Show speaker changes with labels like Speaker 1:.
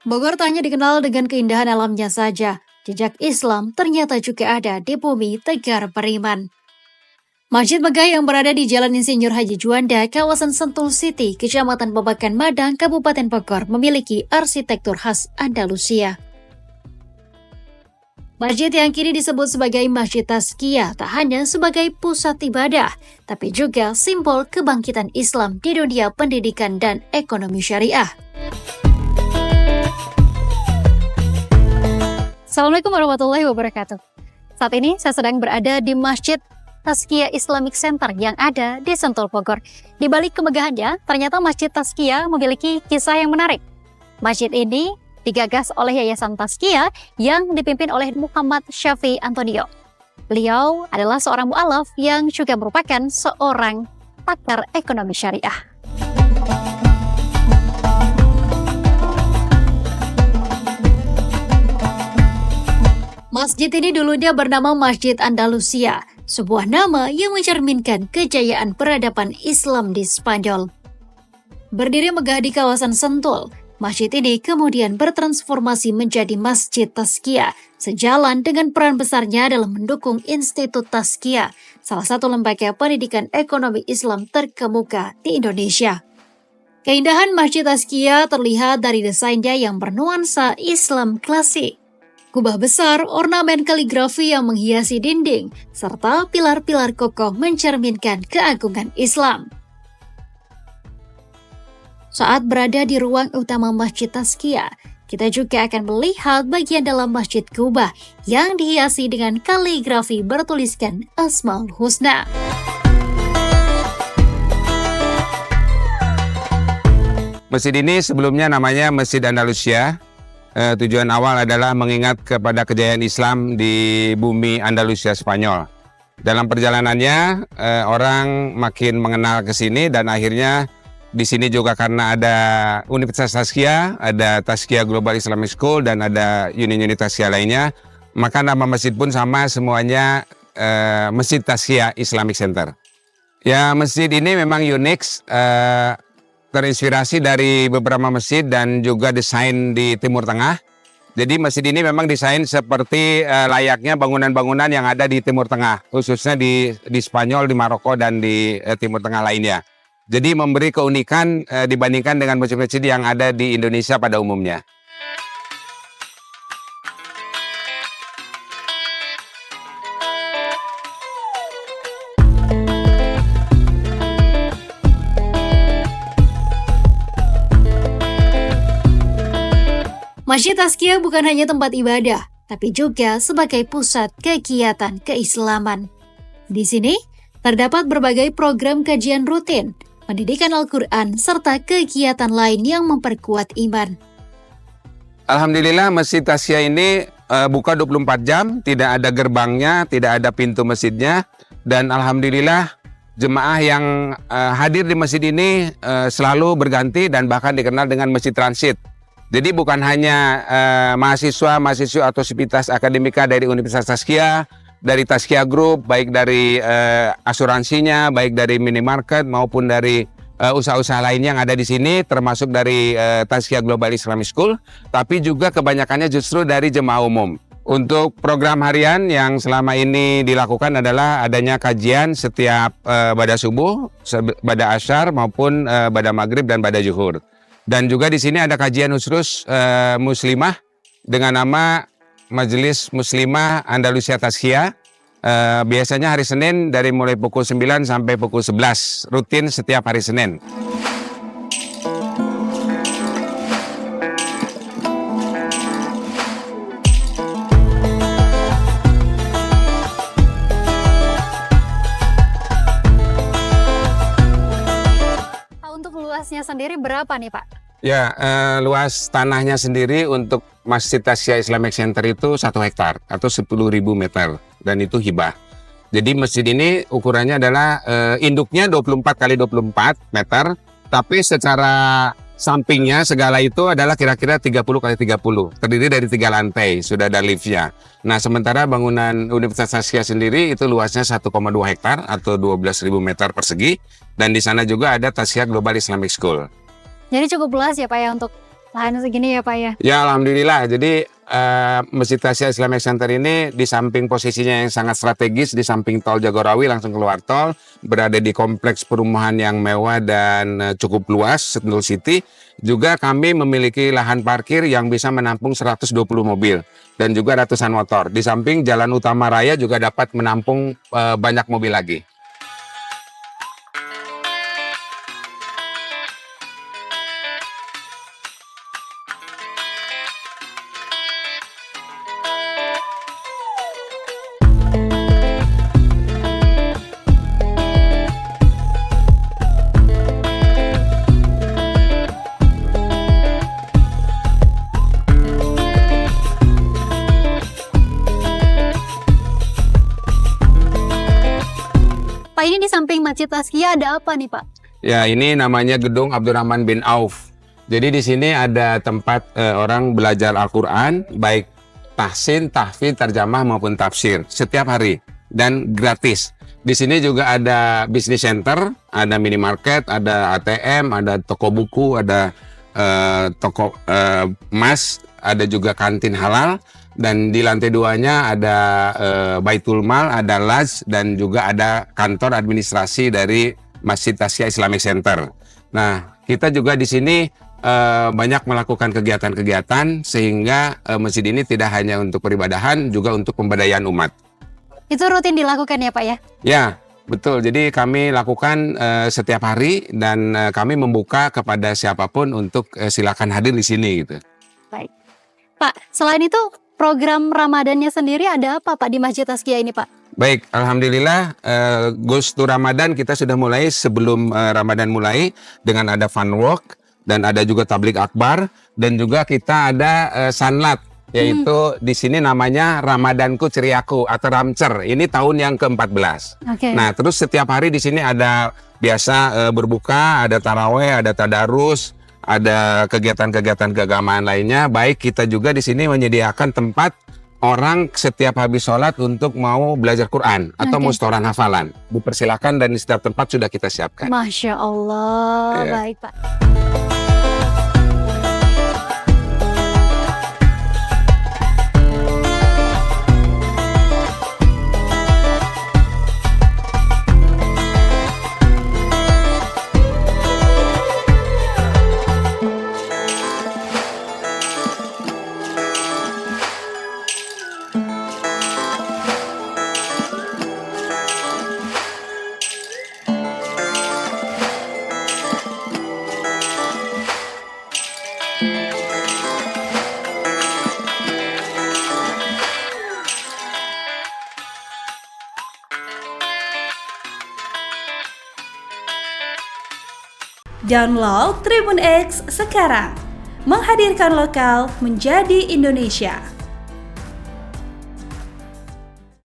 Speaker 1: Bogor tak hanya dikenal dengan keindahan alamnya saja, jejak Islam ternyata juga ada di bumi Tegar Beriman. Masjid megah yang berada di Jalan Insinyur Haji Juanda, kawasan Sentul City, Kecamatan Babakan Madang, Kabupaten Bogor, memiliki arsitektur khas Andalusia. Masjid yang kini disebut sebagai Masjid Tazkiyah tak hanya sebagai pusat ibadah, tapi juga simbol kebangkitan Islam di dunia pendidikan dan ekonomi syariah. Assalamualaikum warahmatullahi wabarakatuh. Saat ini saya sedang berada di Masjid Tazkiyah Islamic Center yang ada di Sentul Bogor. Di balik kemegahannya, ternyata Masjid Tazkiyah memiliki kisah yang menarik. Masjid ini digagas oleh Yayasan Tazkiyah yang dipimpin oleh Muhammad Syafi Antonio. Beliau adalah seorang mu'alaf yang juga merupakan seorang pakar ekonomi syariah. Masjid ini dulunya bernama Masjid Andalusia, sebuah nama yang mencerminkan kejayaan peradaban Islam di Spanyol. Berdiri megah di kawasan Sentul, masjid ini kemudian bertransformasi menjadi Masjid Tazkiyah, sejalan dengan peran besarnya dalam mendukung Institut Tazkiyah, salah satu lembaga pendidikan ekonomi Islam terkemuka di Indonesia. Keindahan Masjid Tazkiyah terlihat dari desainnya yang bernuansa Islam klasik. Kubah besar, ornamen kaligrafi yang menghiasi dinding, serta pilar-pilar kokoh mencerminkan keagungan Islam. Saat berada di ruang utama Masjid Tazkiyah, kita juga akan melihat bagian dalam Masjid Kubah yang dihiasi dengan kaligrafi bertuliskan Asmaul Husna.
Speaker 2: Masjid ini sebelumnya namanya Masjid Andalusia. Tujuan awal adalah mengingat kepada kejayaan Islam di bumi Andalusia Spanyol. Dalam perjalanannya, orang makin mengenal ke sini dan akhirnya di sini juga karena ada Universitas Tazkiyah, ada Tazkiyah Global Islamic School dan ada unit-unit Tazkiyah lainnya, maka nama masjid pun sama semuanya, Masjid Tazkiyah Islamic Center. Ya, masjid ini memang unik. Terinspirasi dari beberapa masjid dan juga desain di Timur Tengah. Jadi masjid ini memang desain seperti layaknya bangunan-bangunan yang ada di Timur Tengah, khususnya di Spanyol, di Maroko, dan di Timur Tengah lainnya. Jadi memberi keunikan dibandingkan dengan masjid-masjid yang ada di Indonesia pada umumnya.
Speaker 1: Masjid Tazkiyah bukan hanya tempat ibadah, tapi juga sebagai pusat kegiatan keislaman. Di sini, terdapat berbagai program kajian rutin, pendidikan Al-Quran, serta kegiatan lain yang memperkuat iman.
Speaker 2: Alhamdulillah Masjid Tazkiyah ini buka 24 jam, tidak ada gerbangnya, tidak ada pintu masjidnya, dan Alhamdulillah jemaah yang hadir di masjid ini selalu berganti dan bahkan dikenal dengan Masjid Transit. Jadi bukan hanya mahasiswa atau sivitas akademika dari Universitas Tazkiyah, dari Tazkiyah Group, baik dari asuransinya, baik dari minimarket maupun dari usaha-usaha lainnya yang ada di sini, termasuk dari Tazkiyah Global Islamic School, tapi juga kebanyakannya justru dari jemaah umum. Untuk program harian yang selama ini dilakukan adalah adanya kajian setiap pada subuh, pada asyar maupun pada maghrib dan pada zuhur. Dan juga di sini ada kajian khusus muslimah dengan nama Majelis Muslimah Andalusia Tazkiyah. Biasanya hari Senin dari mulai pukul 9 sampai pukul 11, rutin setiap hari Senin.
Speaker 1: Untuk luasnya sendiri berapa nih Pak?
Speaker 2: Ya, luas tanahnya sendiri untuk Masjid Tazkiyah Islamic Center itu 1 hektar atau 10.000 meter dan itu hibah. Jadi masjid ini ukurannya adalah induknya 24 kali 24 meter, tapi secara sampingnya segala itu adalah kira-kira 30 kali 30, terdiri dari 3 lantai, sudah ada liftnya. Nah, sementara bangunan Universitas Tazkiyah sendiri itu luasnya 1,2 hektar atau 12.000 meter persegi, dan di sana juga ada Tazkiyah Global Islamic School.
Speaker 1: Jadi cukup luas ya Pak ya untuk Lahan segini ya Pak ya?
Speaker 2: Ya alhamdulillah. Jadi Masjid Tasya Islamic Center ini di samping posisinya yang sangat strategis di samping tol Jagorawi langsung keluar tol, berada di kompleks perumahan yang mewah dan cukup luas, Sentul City. Juga kami memiliki lahan parkir yang bisa menampung 120 mobil dan juga ratusan motor. Di samping jalan utama raya juga dapat menampung banyak mobil lagi.
Speaker 1: Pak, ini di samping Masjid Taskia ada apa nih Pak?
Speaker 2: Ya, ini namanya Gedung Abdurrahman bin Auf. Jadi di sini ada tempat orang belajar Al-Quran, baik tahsin, tahfidz, terjemah maupun tafsir setiap hari dan gratis. Di sini juga ada business center, ada minimarket, ada ATM, ada toko buku, ada toko emas, ada juga kantin halal. Dan di lantai 2-nya ada Baitul Mal, ada Laz, dan juga ada kantor administrasi dari Masjid Tasya Islamic Center. Nah, kita juga di sini banyak melakukan kegiatan-kegiatan sehingga masjid ini tidak hanya untuk peribadahan, juga untuk pemberdayaan umat.
Speaker 1: Itu rutin dilakukan ya Pak ya?
Speaker 2: Ya, betul. Jadi kami lakukan setiap hari dan kami membuka kepada siapapun untuk silakan hadir di sini gitu.
Speaker 1: Baik. Pak, selain itu program Ramadannya sendiri ada apa Pak di Masjid Taskia ini Pak?
Speaker 2: Baik, alhamdulillah Goes to Ramadan kita sudah mulai sebelum Ramadan mulai dengan ada fun walk dan ada juga tablik akbar dan juga kita ada sanlat yaitu di sini namanya Ramadanku Ceriaku atau Ramcer. Ini tahun yang ke-14.
Speaker 1: Oke.
Speaker 2: Nah, terus setiap hari di sini ada biasa berbuka, ada taraweh, ada tadarus, ada kegiatan-kegiatan keagamaan lainnya. Baik kita juga di sini menyediakan tempat orang setiap habis sholat untuk mau belajar Quran atau
Speaker 1: Oke.
Speaker 2: mau setoran hafalan. Dipersilakan dan di setiap tempat sudah kita siapkan.
Speaker 1: Masya Allah,
Speaker 2: Ya.
Speaker 1: baik Pak.
Speaker 3: Download Tribun X sekarang, menghadirkan lokal menjadi Indonesia.